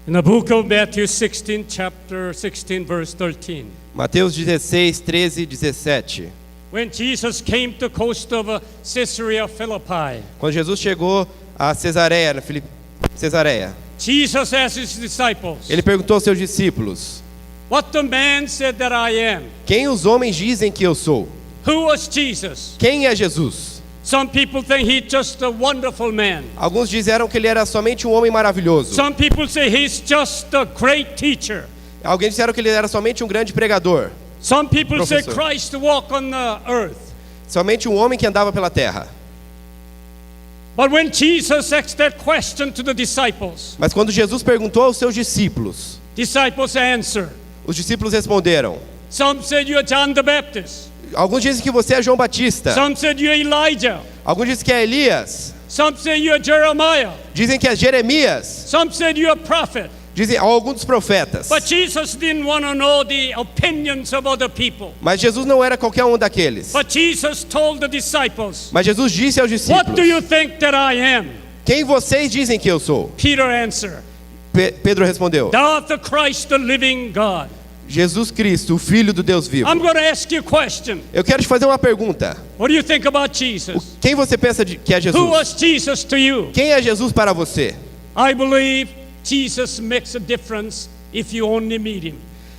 In the book of Matthew 16, chapter 16, verse 13. Mateus 16, 13, 17. When Jesus came to the coast of Caesarea Philippi, Quando Jesus chegou a Cesareia, Cesareia, Jesus asked his disciples, ele perguntou aos seus discípulos: what the man said that I am. quem os homens dizem que eu sou? Who was Jesus? Quem é Jesus? Some people think he's just a wonderful man. Alguns disseram que ele era somente um homem maravilhoso. Some people say he's just a great teacher. Alguns disseram que ele era somente um grande pregador. Some people say Professor. Christ walked on the earth. Somente um homem que andava pela terra. But when Jesus asked that question to the disciples, Mas quando Jesus perguntou aos seus discípulos, disciples answered. os discípulos responderam. Some said you're John the Baptist. Alguns dizem que você é João Batista. Some said you're Elijah. Alguns dizem que é Elias. Some say you're Jeremiah. Dizem que é Jeremias. Some said you're a prophet. Dizem alguns dos profetas. But Jesus didn't want to know the opinions of other people. Mas Jesus não era qualquer um daqueles. But Jesus told the disciples, Mas Jesus disse aos what do discípulos: you think that I am? quem vocês dizem que eu sou? Peter answered, Pedro respondeu: thou art the Christ, the living God. Jesus Cristo, o Filho do Deus vivo. I'm going to ask you a question. Eu quero te fazer uma pergunta. What do you think about Jesus? Quem você pensa que é Who Jesus? was Jesus to you? Quem é Jesus para você? I believe Jesus makes a difference if you only meet him.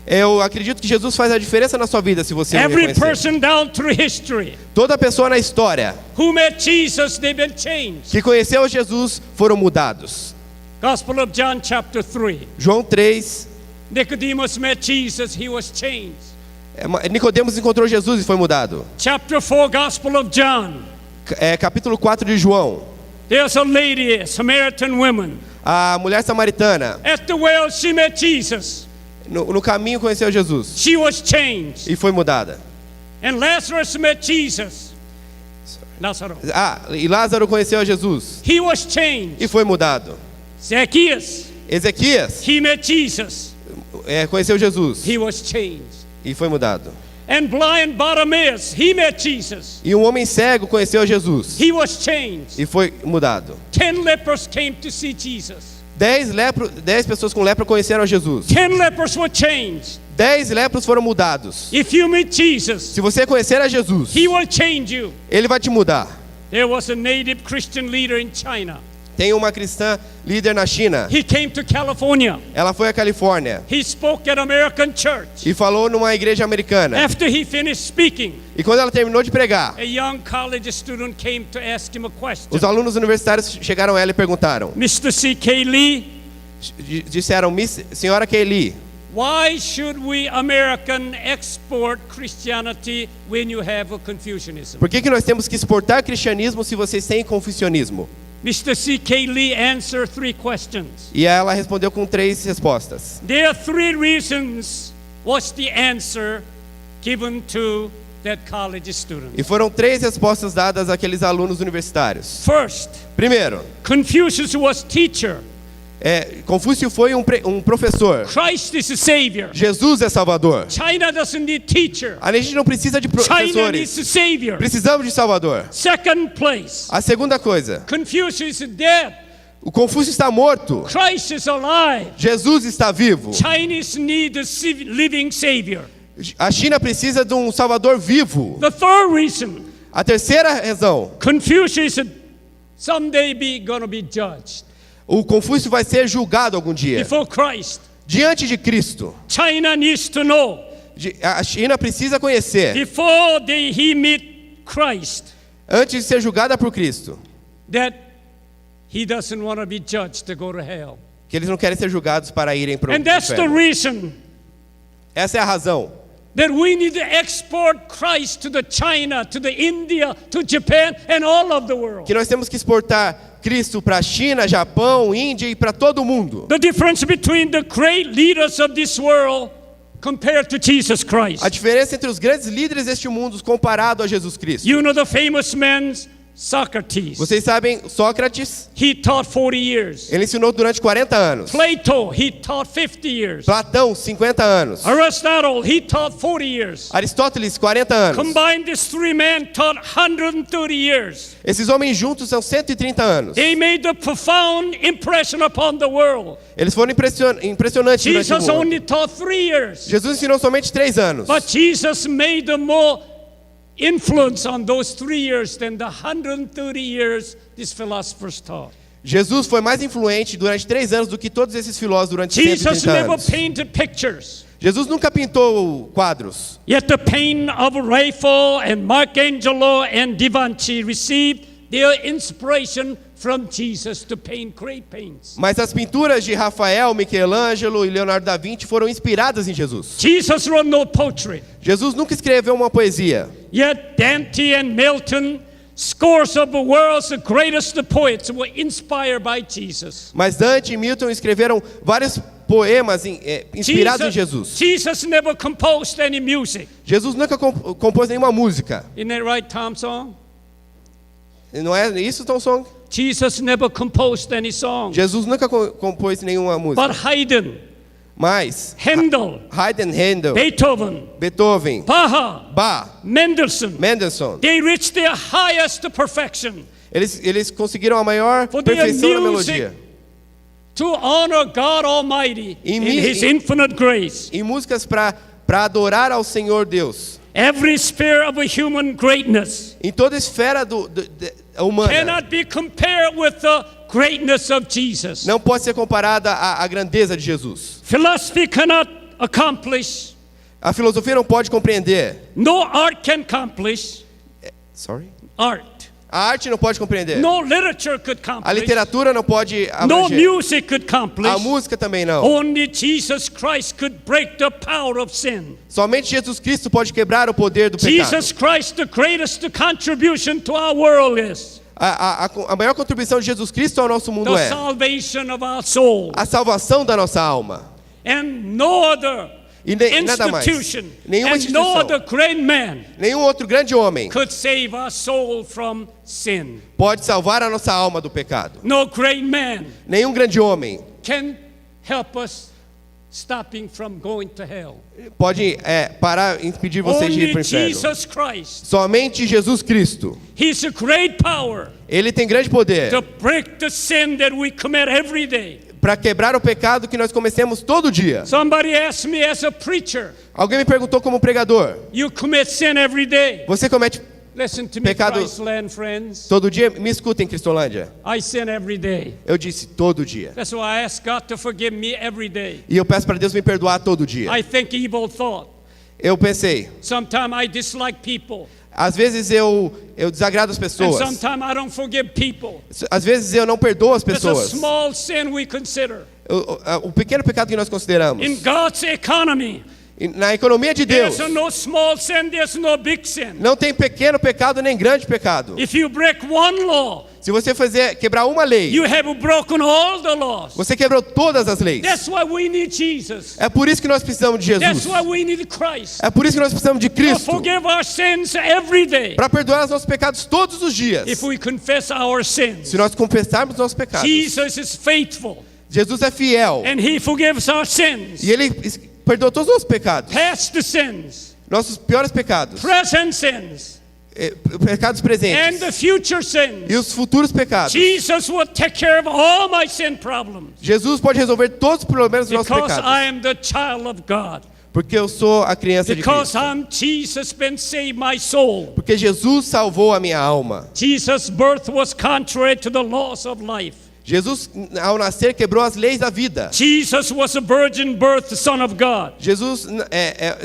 Eu acredito que Jesus faz a diferença na sua vida se você o Every reconhecer. person down through history Toda pessoa na história who met Jesus, they've been changed. que conheceu Jesus foram mudados. Gospel of John chapter 3. João 3, Nicodemus met Jesus, he was changed. Nicodemos encontrou Jesus e foi mudado. Chapter 4, Gospel of John. Capítulo 4 de João. There's a lady, a Samaritan woman. A mulher samaritana, At the well, she met Jesus. no caminho conheceu Jesus She was changed. e foi mudada. And Lazarus met Jesus. Lazarus. E Lázaro conheceu a Jesus He was changed. e foi mudado. Zacchaeus, Ezequias he met Jesus. conheceu Jesus He was changed. e foi mudado. And blind Bartimaeus, he met Jesus. E um homem cego conheceu a Jesus He was changed. e foi mudado. 10 lepers came to see Jesus. 10 pessoas com lepra conheceram a Jesus. 10 lepers were changed. 10 lepros foram mudados. If you meet Jesus, Se você conhecer a Jesus, he will change you. ele vai te mudar. There was a native Christian leader in China. Tem uma cristã líder na China. He came to California. Ela foi à Califórnia He spoke at American church. e falou numa igreja americana. After he finished speaking, E quando ela terminou de pregar, a young college student came to ask him a question. os alunos universitários chegaram a ela e perguntaram. Mr. C.K. Lee, Disseram: Senhora Kelly, why should we American export Christianity when you have a Confucianism? por que nós temos que exportar cristianismo se vocês têm confucionismo? Mr. C.K. Lee answered 3 questions. E ela respondeu com 3 respostas. There are 3 reasons what's the answer given to that college student. E foram 3 respostas dadas àqueles alunos universitários. First, Primeiro, Confucius was teacher. Confúcio foi um professor. Christ is a savior. Jesus é Salvador. China doesn't need teacher. A gente não precisa de China professores. needs a savior. Precisamos de Salvador. Second place, A segunda coisa, Confucius is dead. o Confúcio está morto. Christ is alive. Jesus está vivo. Chinese need a living savior. A China precisa de um Salvador vivo. The third reason, A terceira razão, Confucius someday gonna be judged o Confúcio vai ser julgado algum dia before Christ. diante de Cristo. China needs to know A China precisa conhecer, before he meet Christ antes de ser julgada por Cristo, that he doesn't want to be judged to go to hell. que eles não querem ser julgados para irem para o And that's the inferno. reason Essa é a razão that we need to export Christ to the China, to the India, to Japan, and all of the world. que nós temos que exportar Cristo para a China, Japão, Índia e para todo o mundo. The difference between the great leaders of this world compared to Jesus Christ. A diferença entre os grandes líderes deste mundo comparado a Jesus Cristo. You know the famous men Socrates. Vocês sabem, Sócrates, He taught 40 years. ele ensinou durante 40 anos. Plato, he taught 50 years. Platão, 50 anos. Aristotle, he taught 40 years. Aristóteles, 40 anos. Combined, these three men taught 130 years. Esses homens juntos são 130 anos. They made a profound impression upon the world. Eles foram impressionantes durante o Jesus mundo. only taught 3 years. Jesus ensinou somente 3 anos. But Jesus made a more influence on those 3 years than the 130 years these philosophers taught. Jesus foi mais influente durante 3 anos do que todos esses filósofos durante Jesus 130 never anos. painted pictures. Jesus nunca pintou quadros. Yet the painting of Raphael and Michelangelo and Da Vinci received their inspiration from Jesus to paint great paintings. Mas as pinturas de Rafael, Michelangelo e Leonardo da Vinci foram inspiradas em Jesus. Jesus wrote no poetry. Jesus nunca escreveu uma poesia. Yet Dante and Milton, scores of the world's greatest poets, were inspired by Jesus. Mas Dante e Milton escreveram vários poemas inspirados em Jesus. Jesus never composed any music. Jesus nunca compôs nenhuma música. Isn't that right, Tom Song? Não é isso, Tom Song? Jesus never composed any song. Jesus nunca compôs nenhuma música. But Haydn, Mas Handel, Haydn, Handel, Beethoven, Beethoven, Bach, Bach, Mendelssohn, Mendelssohn, they reached their highest perfection eles conseguiram a maior For their perfeição da music. melodia. to honor God Almighty in His infinite grace. Em músicas para adorar ao Senhor Deus. Every sphere of a human greatness Em toda a esfera humana. cannot be compared with the greatness of Jesus. Não pode ser comparada à grandeza de Jesus. Philosophy cannot accomplish, A filosofia não pode compreender. no art can accomplish, Sorry? art. A arte não pode compreender. No literature could A accomplish, literatura não pode no abranger. music could accomplish. A música também não. Only Jesus Christ could break the power of sin. Somente Jesus Cristo pode quebrar o poder do pecado. Jesus Christ, the greatest contribution to our world is A maior contribuição de Jesus Cristo ao nosso mundo the é salvation of our soul. a salvação da nossa alma. And no other E nada mais. institution Nenhuma and no instituição. other great man Nenhum outro grande homem could save our soul from sin. pode salvar a nossa alma do pecado. No great man Nenhum grande homem can help us stopping from going to hell. pode parar e impedir vocês de ir Only para o inferno. Jesus Christ. Somente Jesus Cristo. He's a great power Ele tem grande poder to break the sin that we commit every day. para quebrar o pecado que nós cometemos todo dia. Somebody asked me as a preacher, Alguém me perguntou como pregador: you commit sin every day. você comete Listen to me, Pecado- Christland friends. todo dia? Me escutem, Cristolândia. I sin every day. Eu disse todo dia. That's why I ask God to forgive me every day. E eu peço para Deus me perdoar todo dia. I think evil thought. Eu pensei, Sometimes I dislike people. às vezes eu desagrado as And pessoas. sometimes I don't forgive people. Às vezes eu não perdoo as It's a pessoas. small sin we consider. O pequeno pecado que nós consideramos. In God's economy, E na economia de Deus, there's no small sin, there's no big sin. não tem pequeno pecado nem grande pecado. If you break one law, Se você quebrar uma lei, you have broken all the laws. você quebrou todas as leis. That's why we need Jesus. É por isso que nós precisamos de That's Jesus. why we need Christ. É por isso que nós precisamos de To Cristo. forgive our sins every day. Para perdoar os nossos pecados todos os dias. If we confess our sins, Se nós confessarmos os nossos pecados. Jesus is faithful Jesus é fiel. and He forgives our sins. E Ele perdoou todos os nossos pecados. Past sins, Nossos piores pecados. present sins, Pecados and presentes. the future sins. E os futuros pecados. Jesus will take care of all my sin problems Jesus pode resolver todos os problemas dos nossos because pecados. I am the child of God. Porque eu sou a criança de Because Cristo. Jesus been saved my soul. Porque Jesus salvou a minha alma. Jesus' birth was contrary to the laws of life. Jesus, ao nascer, quebrou as leis da vida. Jesus was a virgin birth, the Son of God. Jesus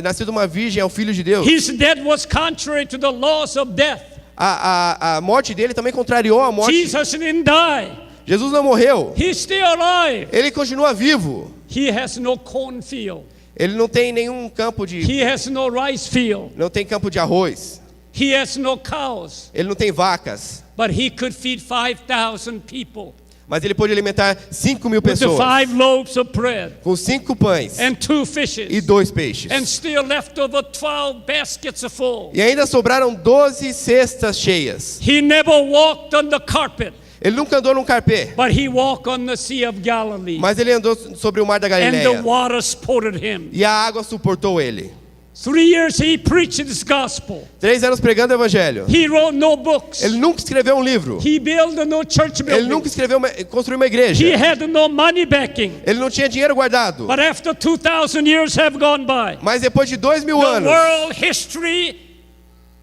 nasceu de uma virgem, é o Filho de Deus. His death was contrary to the laws of death. A morte dele também contrariou a morte. Jesus didn't die. Jesus não morreu. He's still alive. Ele continua vivo. He has no cornfield. Ele não tem nenhum campo de... He has no rice field. Não tem campo de arroz. He has no cows. Ele não tem vacas. But he could feed 5,000 people. Mas ele pôde alimentar 5.000 with the pessoas 5 loaves of bread com 5 pães and 2 e fishes, 2 peixes. and still left over 12 baskets of full. E ainda sobraram 12 cestas cheias. He never walked on the carpet, Ele nunca andou num carpê, but he walked on the Sea of Galilee, mas ele andou sobre o mar da and the Galileia. water supported him. E a água suportou ele. 3 years he preached this gospel. 3 anos pregando o evangelho. He wrote no books. Ele nunca escreveu um livro. He built no church Ele nunca building. construiu uma igreja. He had no money backing. Ele não tinha dinheiro guardado. But after 2,000 years have gone by, Mas depois de 2.000 the anos, world history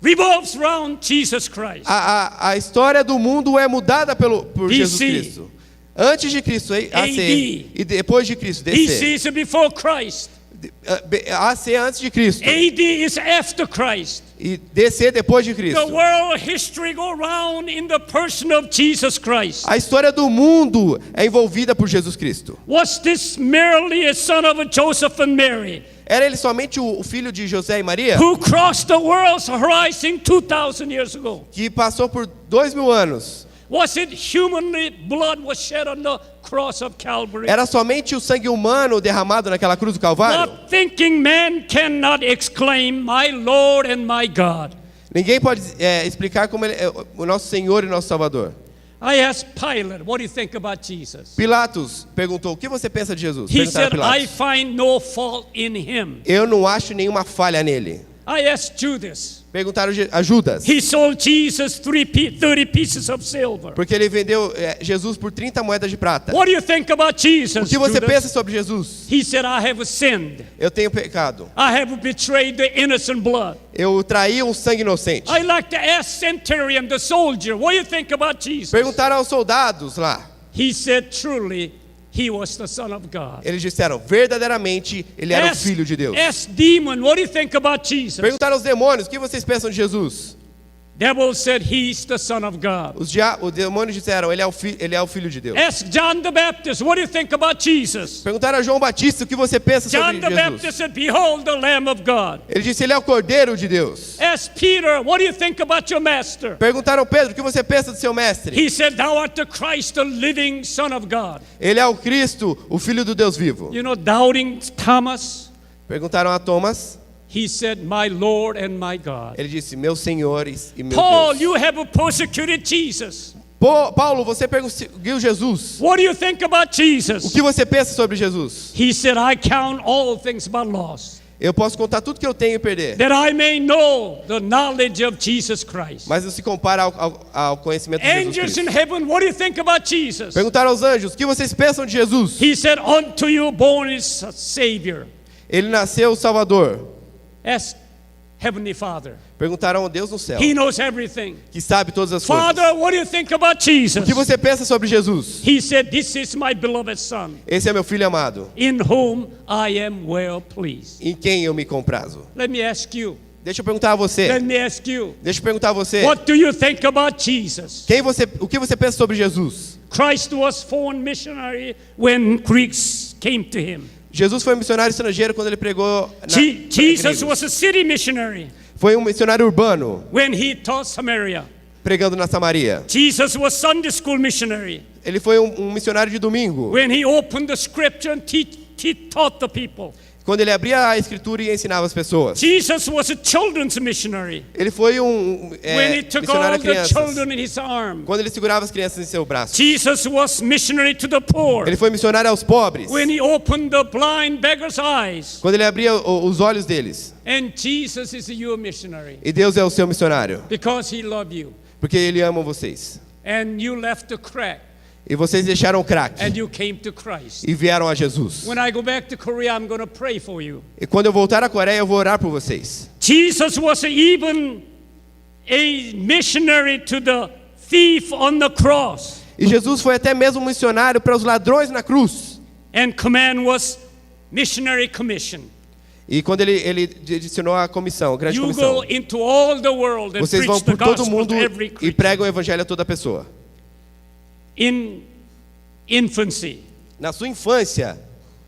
revolves around Jesus Christ. a história do mundo é mudada por BC. Jesus Cristo. Antes de Cristo, AC, AD. e depois de Cristo, DC. BC is before Christ. AC antes de Cristo AD is after Christ. e DC depois de The Cristo. world history go round in the person of Jesus Christ. A história do mundo é envolvida por Jesus Cristo. Was this merely a son of Joseph and Mary, Era ele somente o filho de José e Maria, who crossed the world's horizon 2,000 years ago? que passou por 2.000 anos? Was it humanly blood was shed on the cross of Calvary? Era somente o sangue humano derramado naquela cruz do Calvário? Not thinking man cannot exclaim, my Lord and my God. Ninguém pode explicar como ele é o nosso Senhor e nosso Salvador. I asked Pilate, what do you think about Jesus? Pilatos perguntou: o que você pensa de Jesus? He Perguntaram a said, I Pilatos. find no fault in him. Eu não acho nenhuma falha nele. I asked Judas. Perguntaram a Judas, He sold Jesus 30 pieces of silver. porque ele vendeu Jesus por 30 moedas de prata. What do you think about O Jesus? que você Judas? pensa sobre Jesus? He said, I have sinned. Eu tenho pecado. I have betrayed the innocent blood. Eu traí um sangue inocente. I like to ask centurion, the soldier, what do you think about Jesus? Perguntaram aos soldados lá. He said, truly, he was the Son of God. Eles disseram: verdadeiramente ele era o Filho de Deus. Ask demon, what do you think about Jesus? Perguntaram aos demônios: o que vocês pensam de Jesus? Devil said, he's the Son of God. Os demônios disseram: ele é o Filho de Deus. Ask John the Baptist, what do you think about Jesus? Perguntaram a João Batista: o que você pensa John sobre the Baptist Jesus? said, behold the Lamb of God. Ele disse: ele é o Cordeiro de Deus. Ask Peter, what do you think about your master? Perguntaram a Pedro: o que você pensa do seu mestre? He said, thou art the Christ, the living Son of God. Ele é o Cristo, o Filho do Deus vivo. You know, doubting Thomas, Perguntaram a Thomas. he said, my Lord and my God. Ele disse: meus senhores e meu Paul, Deus. you have persecuted Jesus. Paulo, você perseguiu Jesus. What do you think about O Jesus? que você pensa sobre Jesus? He said, I count all things but loss, Eu posso contar tudo que eu tenho e perder, that I may know the knowledge of Jesus Christ. mas não se compara ao conhecimento de Jesus Angels in Cristo. heaven, what do you think about Jesus? Perguntaram aos anjos: o que vocês pensam de Jesus? He said, unto you born is a Savior. Ele nasceu Salvador. Ask Heavenly Father. Perguntaram a Deus no céu, He knows everything. que sabe todas as coisas. Father, what do you think about Jesus? O que você pensa sobre Jesus? He said, this is my beloved Son, Esse é meu filho amado, in whom I am well pleased. em quem eu me comprazo. Let me ask you. Deixa eu perguntar a você. Let me ask you. Deixa eu perguntar a você. What do you think about Jesus? O que você pensa sobre Jesus? Christ was foreign missionary when Greeks came to him. Jesus foi um missionário estrangeiro quando ele pregou Jesus gregos. was a city missionary Foi um missionário urbano when he taught Samaria. pregando na Samaria. Jesus was Sunday school missionary Ele foi um missionário de domingo, when he opened the scripture and taught the people. quando ele abria a escritura e ensinava as pessoas. Jesus was a children's missionary Ele foi when he took missionário all a the crianças, children in his arm. quando ele segurava as crianças em seu braço. Jesus was missionary to the poor Ele foi missionário aos pobres, when he opened the blind beggar's eyes. quando ele abria os olhos deles. And Jesus is your missionary E Deus é o seu missionário, because he loved you. porque Ele ama vocês. And you left the crack E vocês deixaram o crack and you came to Christ. e vieram a Jesus. When I go back to Korea, I'm going to pray for you. E quando eu voltar à Coreia, eu vou orar por vocês. Jesus was even a missionary to the thief on the cross. E Jesus foi até mesmo um missionário para os ladrões na cruz. And command was missionary commission. E quando ele direcionou a comissão, a grande You comissão, go into all the world and vocês vão preach the por todo gospel mundo to every e creature. pregam o evangelho a toda pessoa. In infancy, Na sua infância,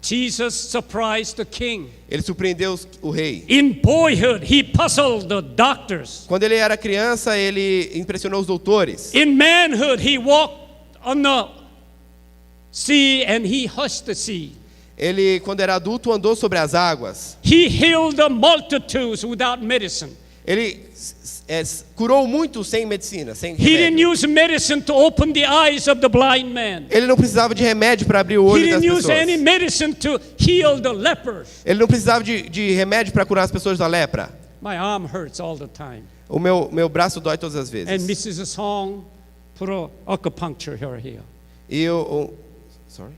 Jesus surprised the king. ele surpreendeu o rei. In boyhood, he puzzled the doctors. Quando ele era criança, ele impressionou os doutores. In manhood, he walked on the sea and he hushed the sea. Ele, quando era adulto, andou sobre as águas. He healed the multitudes without medicine. Ele curou muito sem medicina, sem He didn't remédio. use medicine to open the eyes of the blind man. Ele não precisava de remédio para abrir o He olho das didn't use any pessoas. medicine to heal the lepers. Ele não precisava de remédio para curar as pessoas da lepra. My arm hurts all the time. O meu braço dói todas as And vezes. Mrs. Song put a acupuncture here. E sorry?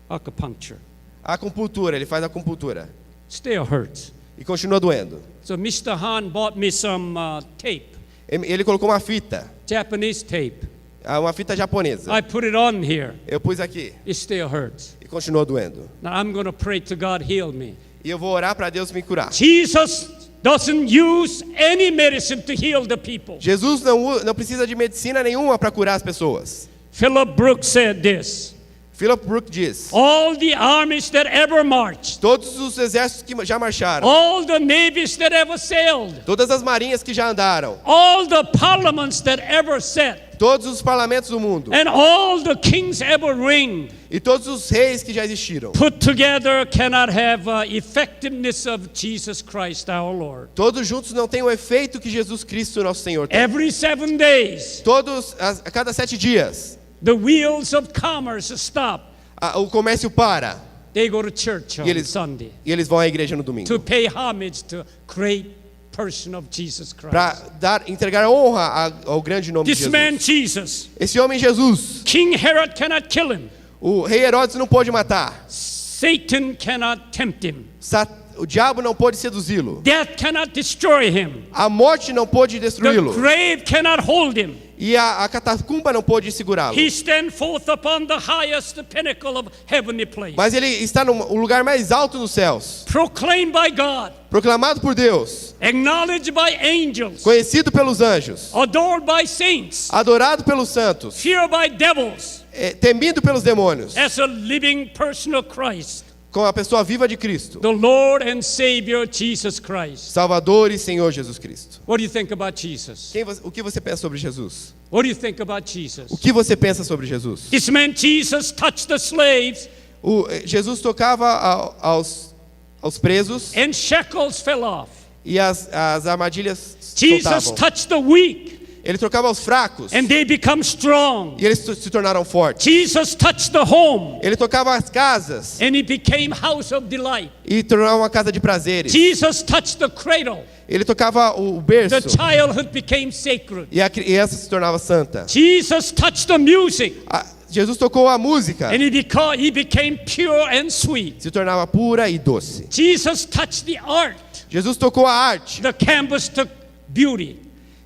Acupuncture. A acupuntura, ele faz acupuntura. Still hurts. E continua doendo. So Mr. Han bought me some tape, Ele colocou uma fita, Japanese tape. uma fita japonesa. I put it on here. Eu pus aqui It still hurts. e continuou doendo. Now I'm going to pray to God heal me. E eu vou orar para Deus me curar. Jesus doesn't use any medicine to heal the people. Jesus não precisa de medicina nenhuma para curar as pessoas. Philip Brooks said this. Philip Brooks diz: All the armies that ever marched, todos os exércitos que já marcharam, all the navies that ever sailed, todas as marinhas que já andaram, all the parliaments that ever sat, todos os parlamentos do mundo and all the kings ever reigned, e todos os reis que já existiram, put together cannot have effectiveness of Jesus Christ our Lord. todos juntos não têm o efeito que Jesus Cristo nosso Senhor tem. Every 7 days, A cada 7 dias, the wheels of commerce stop. o comércio para They go to church on e eles Sunday vão à igreja no domingo to pay homage to great person of Jesus Christ. para entregar honra ao grande nome de This man Jesus. Jesus, Esse homem Jesus, King Herod cannot kill him. o rei Herodes não pôde matar. Satan cannot tempt him. O diabo não pôde seduzi-lo. Death cannot destroy him. A morte não pôde The destruí-lo. grave cannot hold him. E a catacumba não pôde segurá-lo. He stands forth upon the highest pinnacle of heavenly place. Mas ele está no lugar mais alto dos céus, Proclaimed by God, proclamado por Deus, acknowledged by angels, conhecido pelos anjos, adored by saints, adorado pelos santos, feared by devils, temido pelos demônios, as a living person of Christ, com a pessoa viva de Cristo, the Lord and Savior Jesus Christ. Salvador e Senhor Jesus Cristo. What do you think about Jesus? O que você pensa sobre Jesus? What do you think about Jesus? O que você pensa sobre Jesus? This man Jesus touched the slaves Jesus tocava aos presos and shackles fell off. e as armadilhas Jesus soltavam. touched the weak Ele tocava aos fracos and they become strong. e eles se tornaram fortes. Jesus touched the home Ele tocava as casas and it became house of delight. e tornava uma casa de prazeres. Jesus touched the cradle. Ele tocava o The berço childhood became sacred. e a criança se tornava santa. Jesus touched the music Jesus tocou a música, and he became pure and sweet. se tornava pura e doce. Jesus touched the art. Jesus tocou a arte The canvas took beauty.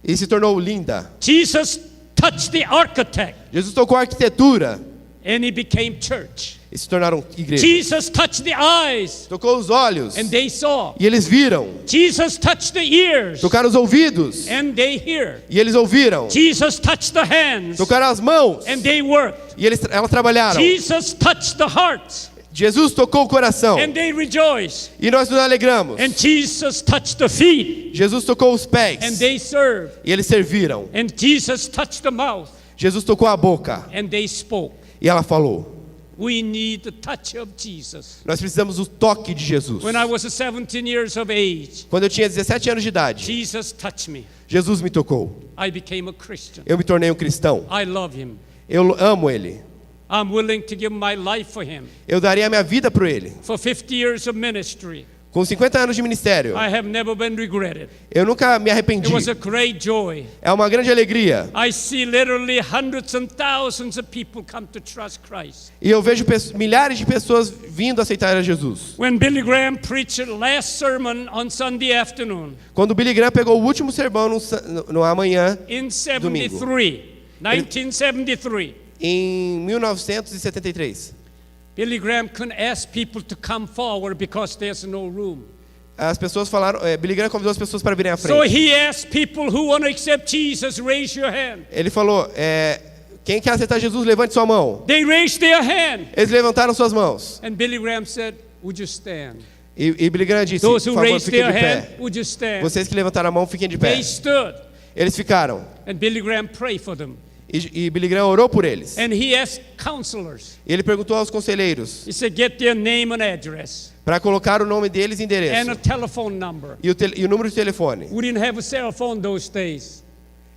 e se tornou linda. Jesus touched the architect Jesus tocou a arquitetura and it became church. e se tornaram igreja. Jesus touched the eyes Tocou os olhos and they saw. e eles viram. Jesus touched the ears Tocaram os ouvidos and they hear. e eles ouviram. Jesus touched the hands Tocaram as mãos and they worked. e elas trabalharam. Jesus touched the hearts Jesus tocou o coração and they rejoiced. e nós nos alegramos. And Jesus touched the feet Jesus tocou os pés and they served. e eles serviram. And Jesus touched the mouth Jesus tocou a boca and they spoke. e ela falou. We need the touch of Jesus. Nós precisamos do toque de Jesus. When I was 17 years of age, Quando eu tinha 17 anos de idade, Jesus touched me. Jesus me tocou. I became a Christian. Eu me tornei um cristão. I love him. Eu amo Ele. I'm willing to give my life for him. Eu daria a minha vida por Ele. For 50 years of ministry, Com 50 anos de ministério, I have never been regretted. eu nunca me arrependi. It was a great joy. É uma grande alegria. I see literally hundreds and thousands of people come to trust Christ. E eu vejo milhares de pessoas vindo aceitar a Jesus. When Billy Graham preached the last sermon on Sunday afternoon Quando Billy Graham pegou o último sermão no amanhã, in 1973, em 1973, Billy Graham couldn't ask people to come forward because there's no room. as pessoas falaram, Billy Graham convidou as pessoas para virem à So frente. he asked people who want to accept Jesus, raise your hand. Ele falou, quem quer aceitar Jesus, levante sua mão. They raised their hand. Eles levantaram suas mãos. And Billy Graham said, would you stand? E Billy Graham disse, por Those who favor, raised fiquem their de hand, pé. would you stand? Vocês que levantaram a mão, fiquem de pé. They stood. Eles ficaram. And Billy Graham prayed for them. E Billy Graham orou por eles. And he asked counselors. Ele perguntou aos conselheiros He said, get their name and address para colocar o nome deles e endereço. and a telephone number. E o número de telefone. We didn't have a cell phone those days.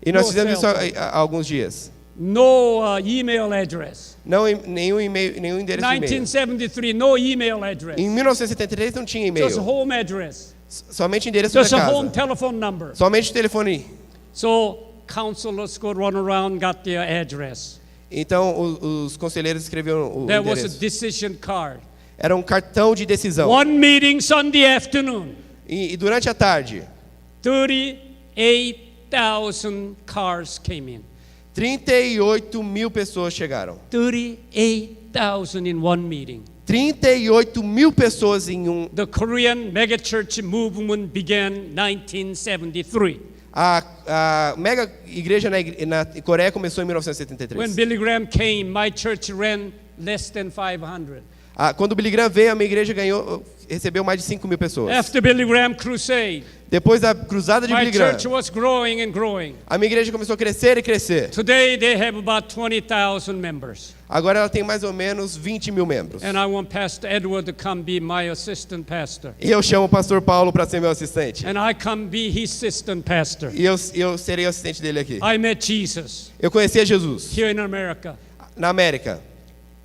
E nós No fizemos isso cell phone. há alguns dias. No email address. Não nenhum e-mail, nenhum endereço de e-mail. 1973, no email address. Em 1973 não tinha Just e-mail. home address. Somente endereço da Just a home casa. telephone number. Somente telefone. So counselors could run around, got their address. Então os conselheiros escreviam o There was a endereço. decision card. Era um cartão de decisão. One meeting Sunday afternoon. E durante a tarde, 38,000 cars came in. 38 mil pessoas chegaram. 38,000 in one meeting. 38 mil pessoas em um. The Korean megachurch movement began 1973. A mega igreja na Coreia começou em When 1973. Billy Graham came, my church ran less than 500. Quando Billy Graham veio, a minha igreja recebeu mais de 5 mil pessoas. After Billy Graham crusade, Depois da cruzada de my Billy Graham, church was growing and growing. a minha igreja começou a crescer e crescer. Today they have about 20,000 members. Agora ela tem mais ou menos 20 mil membros. And I want Pastor Edward to come be my assistant pastor. E eu chamo o pastor Paulo para ser meu assistente. And I come be his assistant pastor. E eu serei o assistente dele aqui. I met Jesus Eu conheci a Jesus here in America. na América.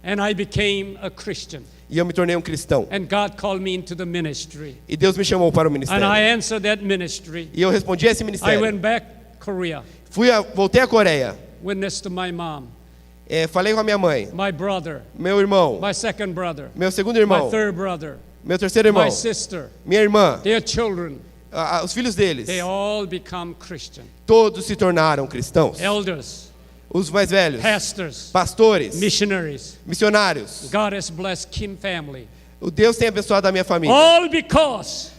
And I became a Christian. E eu me tornei um cristão. And God called me into the ministry. E Deus me chamou para o And ministério. I answered that ministry. E eu respondi a esse I ministério. went back Korea, Voltei à Coreia. witnessed to my mom, Falei com a minha mãe, my brother, meu irmão, my second brother, meu segundo my irmão, third brother, meu terceiro irmão, my sister, minha irmã, their children. os filhos deles. They all become Christian. Todos se tornaram cristãos. Elders, Os mais velhos, pastors, pastores, missionaries. missionários. God has blessed Kim family. O Deus tem abençoado a minha família. All because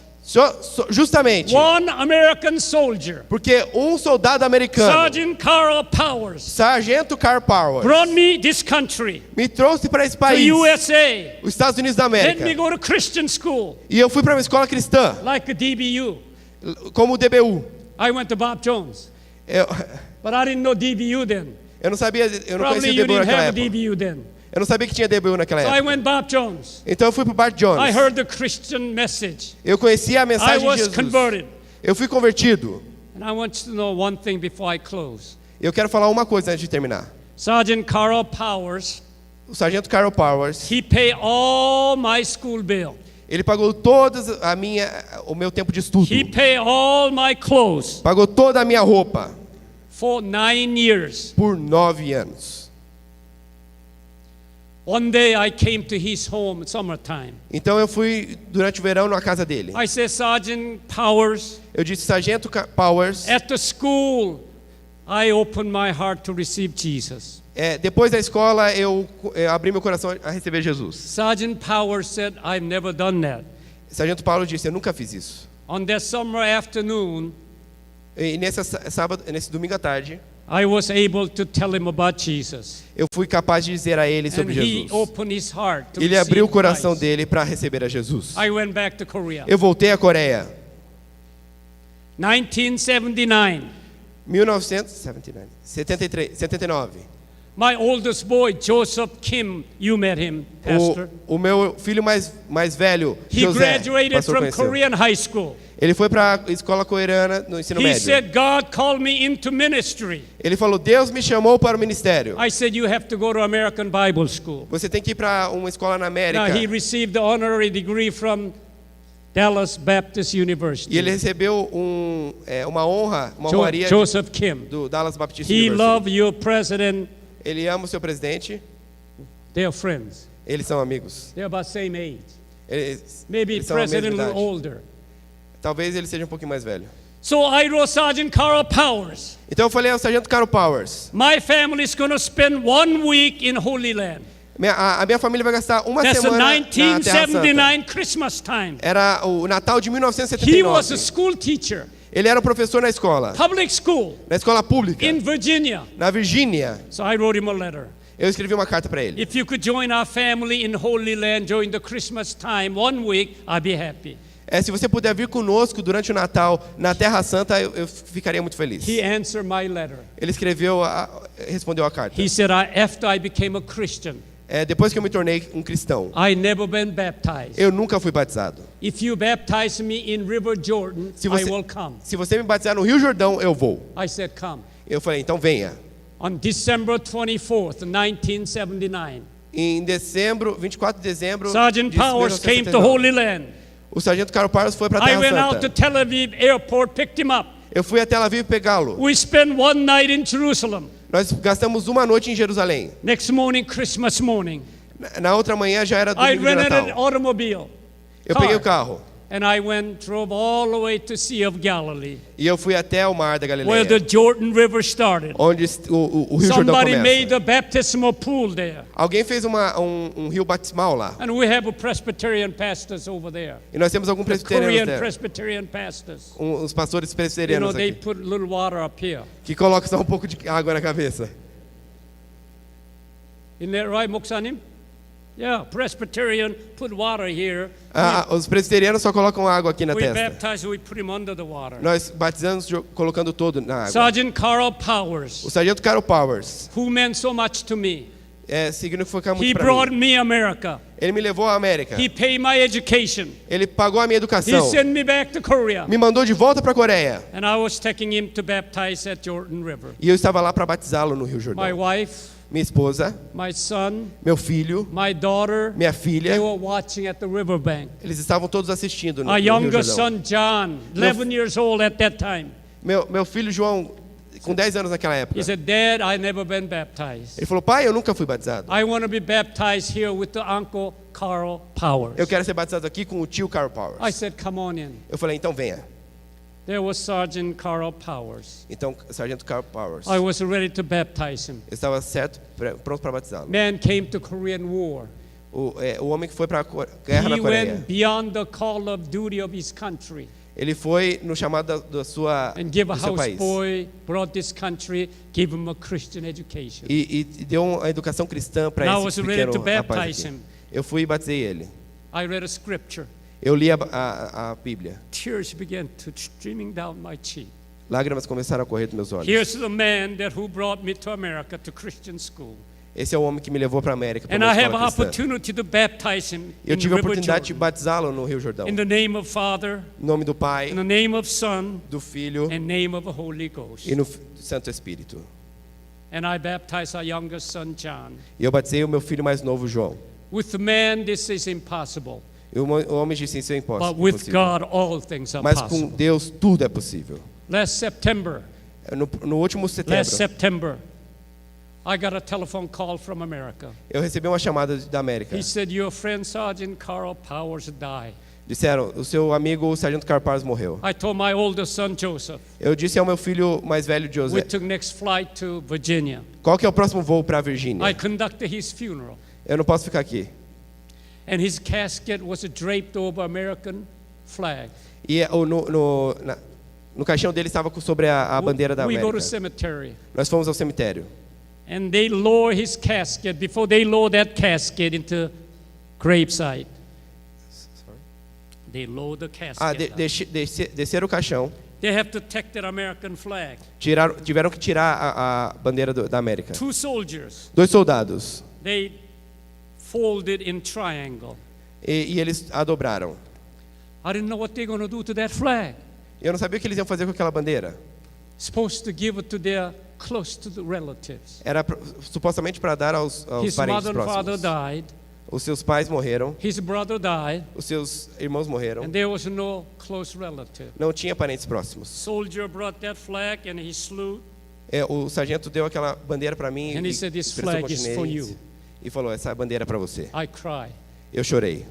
Justamente one American soldier, porque um soldado americano, Sergeant Carl Powers, Sargento Carl Powers, brought me this country, me trouxe para esse the país, USA. os Estados Unidos da Let me América. go to Christian school, E eu fui para uma escola cristã, like a DBU. como o DBU. I went to Bob Jones, Eu, but I didn't know DBU then. eu não sabia, eu não Probably conhecia you DBU didn't naquela have a época. DBU then. Eu não sabia que tinha DBU naquela So I época. went Bob Jones. Então eu fui para o Bart Jones. I heard the Christian message. Eu conhecia a I mensagem de was Jesus. converted. Eu fui convertido. And I want you to know one thing before I close. Eu quero falar uma coisa antes de terminar. Sergeant Carl Powers, O Sargento Carl Powers, he paid all my school bill. ele pagou o meu tempo de estudo. He paid all my clothes Pagou toda a minha roupa for 9 years. por 9 anos. One day I came to his home in summertime. Então eu fui durante o verão na casa dele. I said, Sergeant Powers, Eu disse, Sargento Powers, at the school, I opened my heart to receive Jesus. depois da escola eu abri meu coração a receber Jesus. Sergeant Powers said, I've never done that. Sargento Paulo disse, eu nunca fiz isso. On that summer afternoon, E nesse domingo à tarde, I was able to tell him about Jesus. eu fui capaz de dizer a ele And sobre he Jesus. opened his heart to Ele abriu o receive coração Christ. dele para receber a Jesus. I went back to Korea. Eu voltei à Coreia. 1979. 79. My oldest boy, Joseph Kim, you met him, Pastor. O meu filho mais velho, He José, graduated pastor from conheceu. Korean high school. Ele foi para a escola coreana no ensino He médio. said, God called me into ministry. Ele falou, Deus me chamou para o ministério. I said, you have to go to American Bible School. Você tem que ir para uma escola na Now, América. he received the honorary degree from Dallas Baptist E ele University. recebeu uma honraria Joseph Kim. do Dallas Baptist He University. loved your president. Ele ama o seu presidente. They are friends. Eles são amigos. They're about same age. Maybe Maybe president a little older. Talvez ele seja um pouquinho mais velho. So I wrote Sergeant Carl Powers. Então eu falei ao Sargento Carl Powers, My family is going to spend 1 week in Holy Land. a minha família vai gastar uma That's the semana na Terra Santa. 1979 Christmas time. Era o Natal de He was a 1979. school teacher, Ele era um professor na escola public school na escola pública, in Virginia. na Virgínia. So I wrote him a letter. Eu escrevi uma carta para ele. If you could join our family in Holy Land during the Christmas time 1 week, I'd be happy. Se você puder vir conosco durante o Natal na Terra Santa, eu ficaria muito feliz. He answered my letter. Ele respondeu a carta. He said, after I became a Christian, Depois que eu me tornei um cristão, I never been baptized. eu nunca fui batizado. If you baptize me in River Jordan, I will come. Se você me batizar no Rio Jordão, eu vou. I said, come. Eu falei, então venha. On December 24th, 1979, Em dezembro, 24 de dezembro, Sergeant de Powers came to 1979, Holy Land. o sargento Carl Powers foi para a I Terra went out to Santa. Tel Aviv airport, picked him up. Eu fui a Tel Aviv pegá-lo. We spent one night in Jerusalem. Nós gastamos uma noite em Jerusalém. Next morning, Christmas morning, Na outra manhã já era I domingo de rented an Natal. automobile. Eu peguei o carro And I drove all the way to Sea of Galilee, e eu fui até o Mar da where Galileia, the Jordan River started. onde o Rio Jordão Somebody made começa. a baptismal pool there. Alguém fez um rio batismal lá. And we have a Presbyterian pastors over there. E nós temos alguns presbiterianos Korean there. Presbyterian pastors. Os pastores You know, presbiterianos they aqui, put a little water up here. que colocam só um pouco de água na cabeça. Isn't that right, Moksanim? Yeah, Presbyterian put water here. Os presbiterianos só colocam água aqui na We testa. baptize, we put him under the water. Nós batizamos colocando todo na água. Sergeant Carl Powers, O sargento Carl Powers who meant so much to me, significa he muito para brought mim. me America. Ele me levou à América. He paid my education. Ele pagou a minha He educação. sent me back to Korea. Me mandou de volta para a Coreia. And I was taking him to baptize at Jordan River. E eu estava lá para batizá-lo no Rio My Jordão. wife, Minha esposa, my son, meu filho, my daughter, minha they filha, were watching at the riverbank. eles estavam todos assistindo no Our Rio younger Jordão. son, John, 11 years old at that time, Meu filho João, com 10 anos naquela época, he said, Dad, I never been baptized. ele falou, pai, eu nunca fui batizado. I want to be baptized here with the Uncle Carl Powers. Eu quero ser batizado aqui com o tio Carl Powers. I said, come on in. Eu falei, então venha. There was Sergeant Carl Powers. Então, sargento Carl Powers. I was ready to baptize him. Eu estava certo, pronto para batizá-lo. Man came to Korean War. O homem que foi para a guerra He na Coreia. went beyond the call of duty of his country Ele foi no chamado do seu and give a país. houseboy, brought this country, give him a Christian education. E deu uma educação cristã para And I was esse ready to pequeno rapaz baptize aqui. him. Eu fui e batizei ele. I read a scripture. Eu li a Bíblia. Tears began to streaming down my cheek. Lágrimas começaram a correr dos meus olhos. Here's the man who brought me to America to Christian school. Esse é o homem que me levou para a América, para And I uma have escola an cristã. opportunity to baptize him Eu in tive a River oportunidade de Jordan. batizá-lo no Rio Jordão. In the name of Father, Em nome do Pai, in the name of Son, do Filho and name of the Holy Ghost. e no Santo Espírito. And I baptized our youngest son, John. E eu batizei o meu filho mais novo, João. With man, this is impossible. E o homem disse, isso é But with impossível. God, all things are Mas com possible. Deus tudo é possível. Last September, No último setembro, I got a telephone call from America. eu recebi uma chamada da América. He said, your friend Sergeant Carl Powers died. Disseram, o seu amigo, o sargento Carl Powers, morreu. I told my oldest son, Joseph, Eu disse ao meu filho mais velho, we José, took next flight to Virginia. qual que é o próximo voo para a I Virgínia? conducted his funeral. Eu não posso ficar aqui. And his casket was draped over American flag. E no caixão dele estava sobre a bandeira da We go to América. cemetery. Nós fomos ao cemitério. And they lower his casket. Before they lower that casket into gravesite, they lower the casket. Desceram o caixão, They have to take that American flag. tiveram que tirar a bandeira da América. 2 soldiers, 2 soldados. they folded in triangle. E eles a dobraram. I didn't know what they're going to do to that flag. Eu não sabia o que eles iam fazer com aquela bandeira. Supposed to give it to their close to the relatives. Era supostamente para dar aos His parentes mother and father próximos. died. Os seus pais morreram, His brother died. os seus irmãos morreram. And there was no close relative. Não tinha parentes próximos. Soldier brought that flag and he salute. O sargento deu aquela bandeira para mim And he e said, "This prestou flag is for continência you." e falou, essa bandeira é para você. I cry. Eu chorei.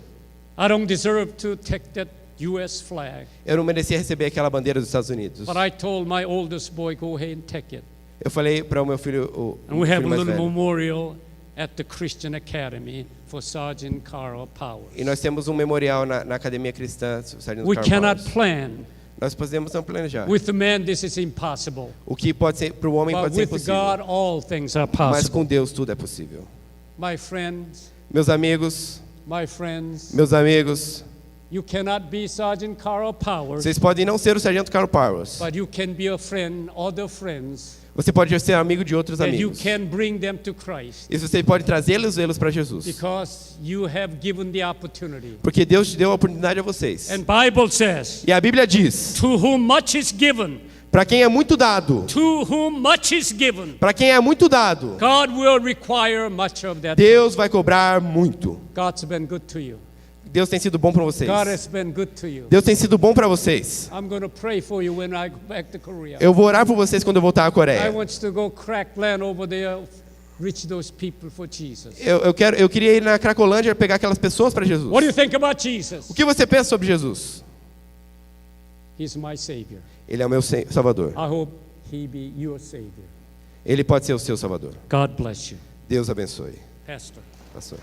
I don't deserve to take that U.S. flag. Eu não merecia receber aquela bandeira dos Estados Unidos. But I told my oldest boy, go ahead and take it. Eu falei para o meu filho, o And we have filho a mais little velho. memorial at the Christian Academy for Sergeant Carl Powers. E nós temos um memorial na Academia Cristã, Sargento We Carl cannot Powers. plan. Nós podemos não planejar. With the man, this is impossible. O que pode ser para o homem But pode ser with impossível. God, all things are Mas possible. com Deus tudo é possível. My friends, Meus amigos, my friends, meus amigos, You cannot be Sergeant Carl Powers, Vocês podem não ser o Sargento Carl Powers. but you can be a friend, other friends, Você pode ser amigo de outros that you amigos. can bring them to Christ E você pode trazê-los para Jesus. because you have given the opportunity. Porque Deus te deu a oportunidade a vocês. And Bible says, E a Bíblia diz, to whom much is given, para quem é muito dado, to whom much is given, para quem é muito dado, God will require much of that. Deus vai cobrar muito. God's been good to you. Deus tem sido bom para vocês. God has been good to you. Deus tem sido bom para vocês. I'm going to pray for you when I go back to Korea. Eu vou orar por vocês quando eu voltar à I Coreia. want you to go crack land over there, reach those people for Jesus. Eu queria ir na Cracolândia pegar aquelas pessoas para Jesus. What do you think about Jesus? O que você pensa sobre Jesus? He's my Savior. Ele é o meu Salvador. I hope He be your Savior. Ele pode ser o seu Salvador. God bless you. Deus abençoe. Pastor. Pastor.